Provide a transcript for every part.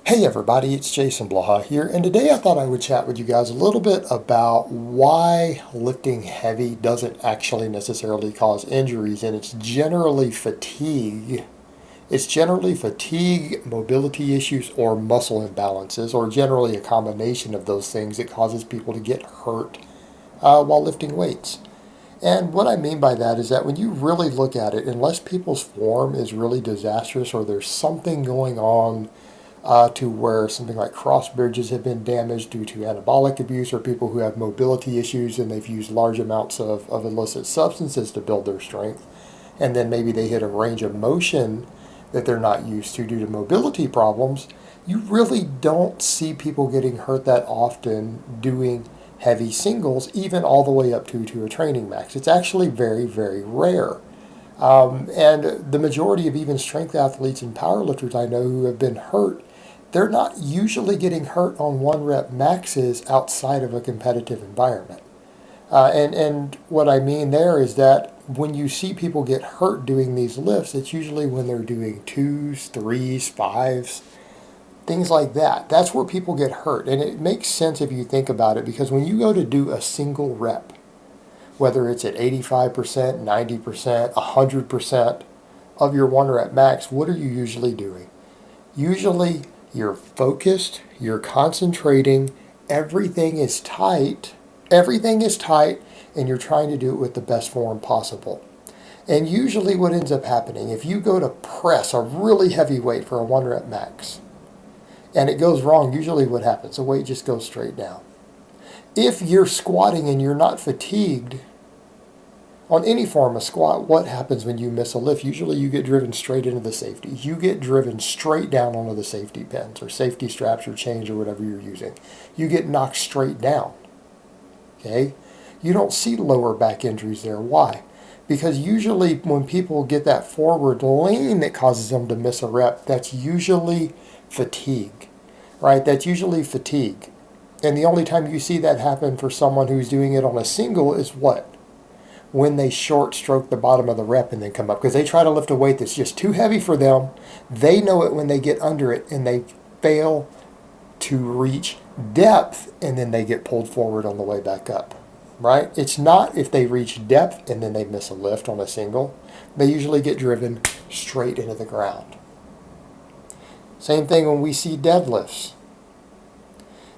Hey everybody, it's Jason Blaha here, and today I thought I would chat with you guys a little bit about why lifting heavy doesn't actually necessarily cause injuries, and it's generally fatigue. It's generally fatigue, mobility issues, or muscle imbalances, or generally a combination of those things that causes people to get hurt while lifting weights. And what I mean by that is that when you really look at it, unless people's form is really disastrous or there's something going on to where something like cross bridges have been damaged due to anabolic abuse, or people who have mobility issues and they've used large amounts of illicit substances to build their strength, and then maybe they hit a range of motion that they're not used to due to mobility problems, you really don't see people getting hurt that often doing heavy singles, even all the way up to a training max. It's actually very, very rare. And the majority of even strength athletes and powerlifters I know who have been hurt, they're not usually getting hurt on one rep maxes outside of a competitive environment. And what I mean there is that when you see people get hurt doing these lifts, it's usually when they're doing twos, threes, fives, things like that. That's where people get hurt. And it makes sense if you think about it, because when you go to do a single rep, whether it's at 85%, 90%, 100% of your one rep max, what are you usually doing? Usually you're focused, you're concentrating, everything is tight, and you're trying to do it with the best form possible. And usually what ends up happening, if you go to press a really heavy weight for a one rep max, and it goes wrong, usually what happens? The weight just goes straight down. If you're squatting and you're not fatigued on any form of squat, what happens when you miss a lift? Usually you get driven straight into the safety. You get driven straight down onto the safety pins or safety straps or chains or whatever you're using. You get knocked straight down. Okay? You don't see lower back injuries there. Why? Because usually when people get that forward lean that causes them to miss a rep, that's usually fatigue, right? That's usually fatigue. And the only time you see that happen for someone who's doing it on a single is what? When they short stroke the bottom of the rep and then come up. Because they try to lift a weight that's just too heavy for them. They know it when they get under it, and they fail to reach depth, and then they get pulled forward on the way back up. Right? It's not if they reach depth and then they miss a lift on a single. They usually get driven straight into the ground. Same thing when we see deadlifts.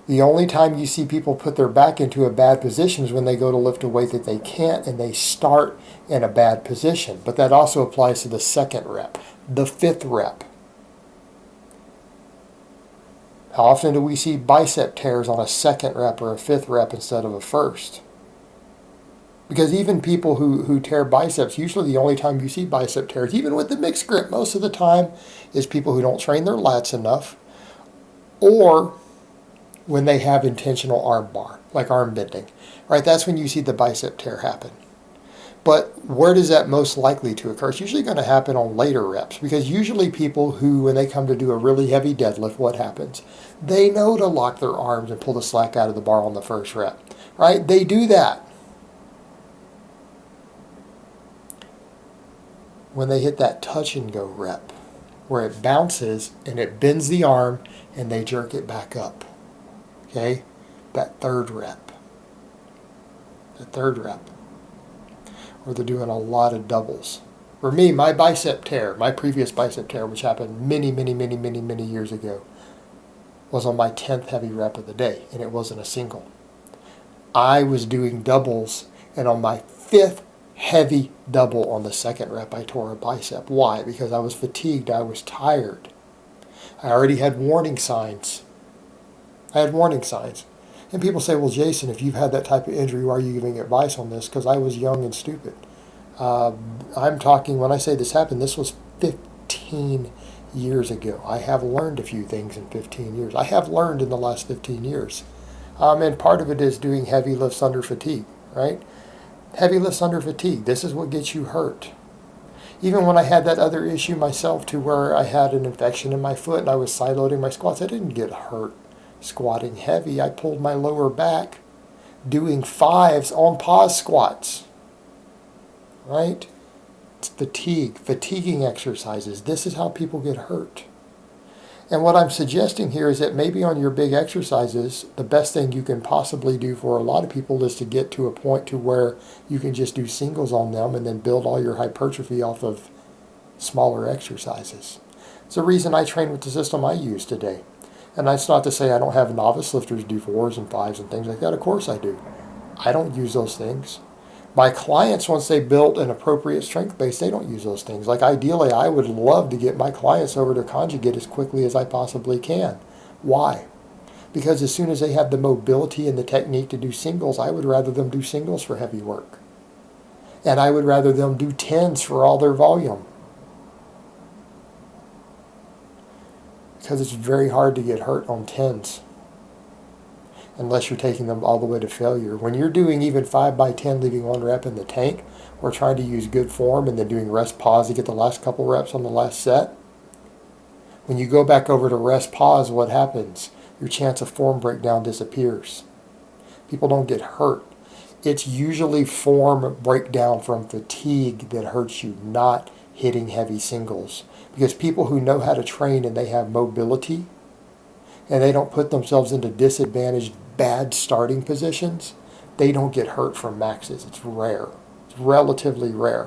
The only time you see people put their back into a bad position is when they go to lift a weight that they can't, and they start in a bad position. But that also applies to the second rep, the fifth rep. How often do we see bicep tears on a second rep or a fifth rep instead of a first? Because even people who tear biceps, usually the only time you see bicep tears, even with the mixed grip, most of the time is people who don't train their lats enough, or when they have intentional arm bar, like arm bending, right? That's when you see the bicep tear happen. But where does that most likely to occur? It's usually going to happen on later reps, because usually people who, when they come to do a really heavy deadlift, what happens? They know to lock their arms and pull the slack out of the bar on the first rep, right? They do that. When they hit that touch and go rep, where it bounces and it bends the arm and they jerk it back up. Okay, that third rep. Or they're doing a lot of doubles. For me, my previous bicep tear, which happened many years ago, was on my 10th heavy rep of the day, and it wasn't a single. I was doing doubles, and on my 5th heavy double on the second rep, I tore a bicep. Why? Because I was fatigued, I was tired. I already had warning signs. And people say, well, Jason, if you've had that type of injury, why are you giving advice on this? Because I was young and stupid. I'm talking, when I say this happened, this was 15 years ago. I have learned a few things in 15 years. I have learned in the last 15 years. And part of it is doing heavy lifts under fatigue, right? Heavy lifts under fatigue. This is what gets you hurt. Even when I had that other issue myself, to where I had an infection in my foot and I was side loading my squats, I didn't get hurt squatting heavy. I pulled my lower back doing fives on pause squats. Right? It's fatiguing exercises. This is how people get hurt. And what I'm suggesting here is that maybe on your big exercises, the best thing you can possibly do for a lot of people is to get to a point to where you can just do singles on them and then build all your hypertrophy off of smaller exercises. It's the reason I train with the system I use today. And that's not to say I don't have novice lifters do 4s and 5s and things like that. Of course I do. I don't use those things. My clients, once they built an appropriate strength base, they don't use those things. Like ideally, I would love to get my clients over to conjugate as quickly as I possibly can. Why? Because as soon as they have the mobility and the technique to do singles, I would rather them do singles for heavy work. And I would rather them do 10s for all their volume. Because it's very hard to get hurt on 10s. Unless you're taking them all the way to failure. When you're doing even 5x10, leaving 1 rep in the tank, or trying to use good form and then doing rest pause to get the last couple reps on the last set, when you go back over to rest pause, what happens? Your chance of form breakdown disappears. People don't get hurt. It's usually form breakdown from fatigue that hurts you, not hitting heavy singles. Because people who know how to train and they have mobility, and they don't put themselves into disadvantaged, bad starting positions, they don't get hurt from maxes. It's rare. It's relatively rare.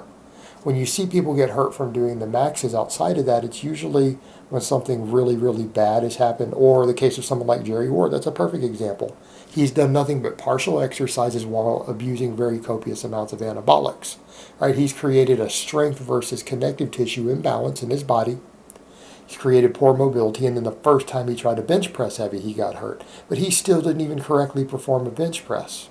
When you see people get hurt from doing the maxes outside of that, it's usually when something really, really bad has happened, or the case of someone like Jerry Ward. That's a perfect example. He's done nothing but partial exercises while abusing very copious amounts of anabolics. Right? He's created a strength versus connective tissue imbalance in his body. He's created poor mobility, and then the first time he tried to bench press heavy, he got hurt. But he still didn't even correctly perform a bench press.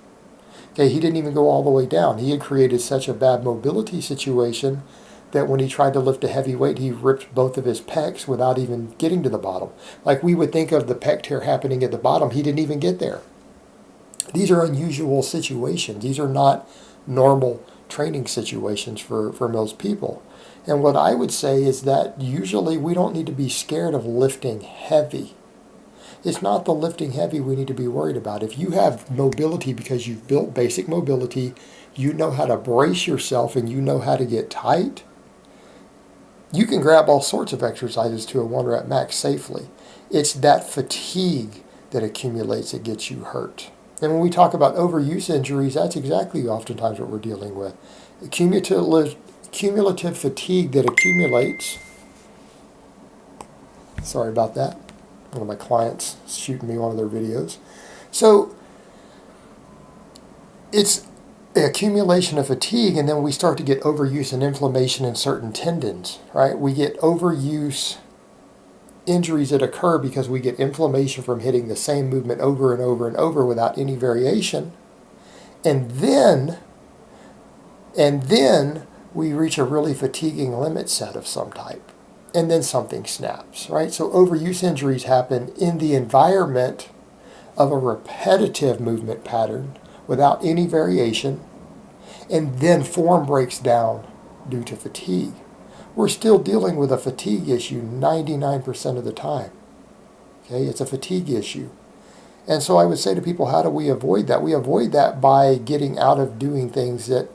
Okay, he didn't even go all the way down. He had created such a bad mobility situation that when he tried to lift a heavy weight, he ripped both of his pecs without even getting to the bottom. Like we would think of the pec tear happening at the bottom, he didn't even get there. These are unusual situations. These are not normal training situations for most people. And what I would say is that usually we don't need to be scared of lifting heavy. It's not the lifting heavy we need to be worried about. If you have mobility because you've built basic mobility, you know how to brace yourself and you know how to get tight, you can grab all sorts of exercises to a 1 rep max safely. It's that fatigue that accumulates that gets you hurt. And when we talk about overuse injuries, that's exactly oftentimes what we're dealing with. Cumulative fatigue that accumulates. Sorry about that. One of my clients shooting me one of their videos. So it's the accumulation of fatigue, and then we start to get overuse and inflammation in certain tendons, right? We get overuse injuries that occur because we get inflammation from hitting the same movement over and over and over without any variation. And then we reach a really fatiguing limit set of some type. And then something snaps, right? So overuse injuries happen in the environment of a repetitive movement pattern without any variation, and then form breaks down due to fatigue. We're still dealing with a fatigue issue 99% of the time. Okay, it's a fatigue issue. And so I would say to people, how do we avoid that? We avoid that by getting out of doing things that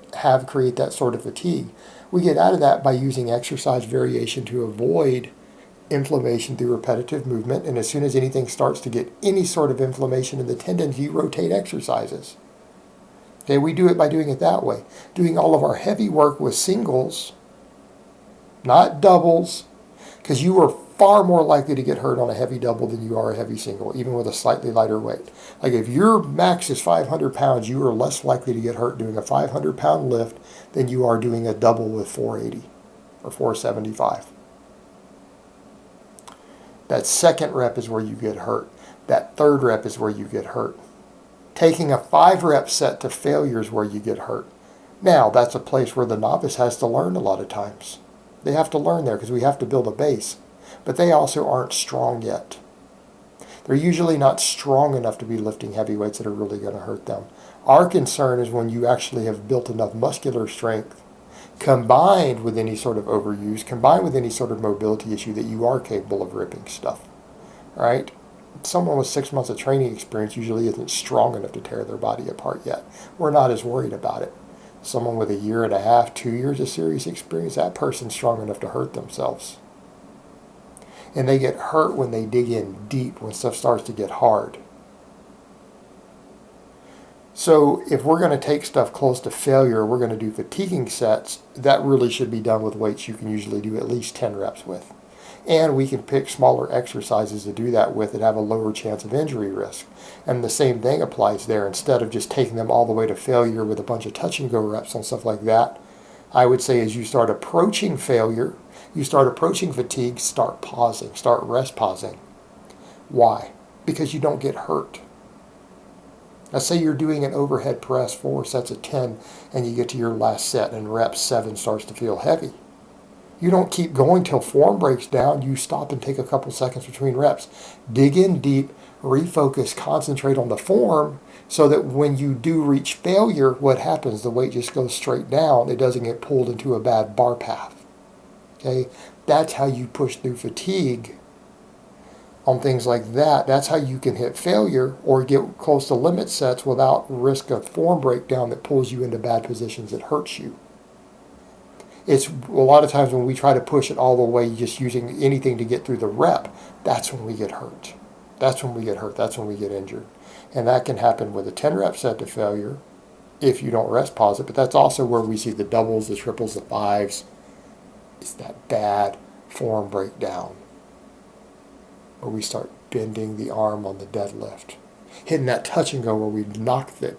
create that sort of fatigue. We get out of that by using exercise variation to avoid inflammation through repetitive movement. And as soon as anything starts to get any sort of inflammation in the tendons, you rotate exercises. Okay, we do it by doing it that way. Doing all of our heavy work with singles, not doubles, because you are far more likely to get hurt on a heavy double than you are a heavy single, even with a slightly lighter weight. Like if your max is 500 pounds, you are less likely to get hurt doing a 500-pound lift than you are doing a double with 480 or 475. That second rep is where you get hurt. That third rep is where you get hurt. Taking a 5-rep set to failure is where you get hurt. Now, that's a place where the novice has to learn a lot of times. They have to learn there because we have to build a base. But they also aren't strong yet. They're usually not strong enough to be lifting heavy weights that are really going to hurt them. Our concern is when you actually have built enough muscular strength, combined with any sort of overuse, combined with any sort of mobility issue, that you are capable of ripping stuff. Right? Someone with 6 months of training experience usually isn't strong enough to tear their body apart yet. We're not as worried about it. Someone with a year and a half, 2 years of serious experience, that person's strong enough to hurt themselves. And they get hurt when they dig in deep, when stuff starts to get hard. So if we're going to take stuff close to failure, we're going to do fatiguing sets, that really should be done with weights you can usually do at least 10 reps with. And we can pick smaller exercises to do that with that have a lower chance of injury risk. And the same thing applies there. Instead of just taking them all the way to failure with a bunch of touch and go reps and stuff like that, I would say as you start approaching failure, you start approaching fatigue, start pausing, start rest pausing. Why? Because you don't get hurt. Let's say you're doing an overhead press 4 sets of 10 and you get to your last set and rep 7 starts to feel heavy. You don't keep going till form breaks down. You stop and take a couple seconds between reps. Dig in deep, refocus, concentrate on the form so that when you do reach failure, what happens? The weight just goes straight down. It doesn't get pulled into a bad bar path. Okay? That's how you push through fatigue on things like that. That's how you can hit failure or get close to limit sets without risk of form breakdown that pulls you into bad positions that hurts you. It's a lot of times when we try to push it all the way just using anything to get through the rep, that's when we get hurt. That's when we get hurt. That's when we get injured. And that can happen with a 10 rep set to failure if you don't rest pause it, but that's also where we see the doubles, the triples, the fives. It's that bad form breakdown where we start bending the arm on the deadlift, hitting that touch and go where we knock the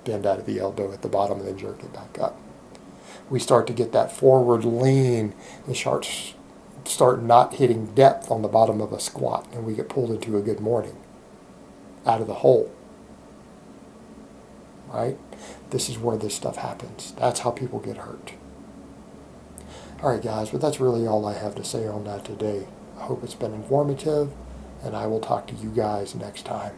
bend out of the elbow at the bottom and then jerk it back up. We start to get that forward lean and start not hitting depth on the bottom of a squat, and we get pulled into a good morning out of the hole. Right? This is where this stuff happens. That's how people get hurt. All right, guys, but that's really all I have to say on that today. I hope it's been informative, and I will talk to you guys next time.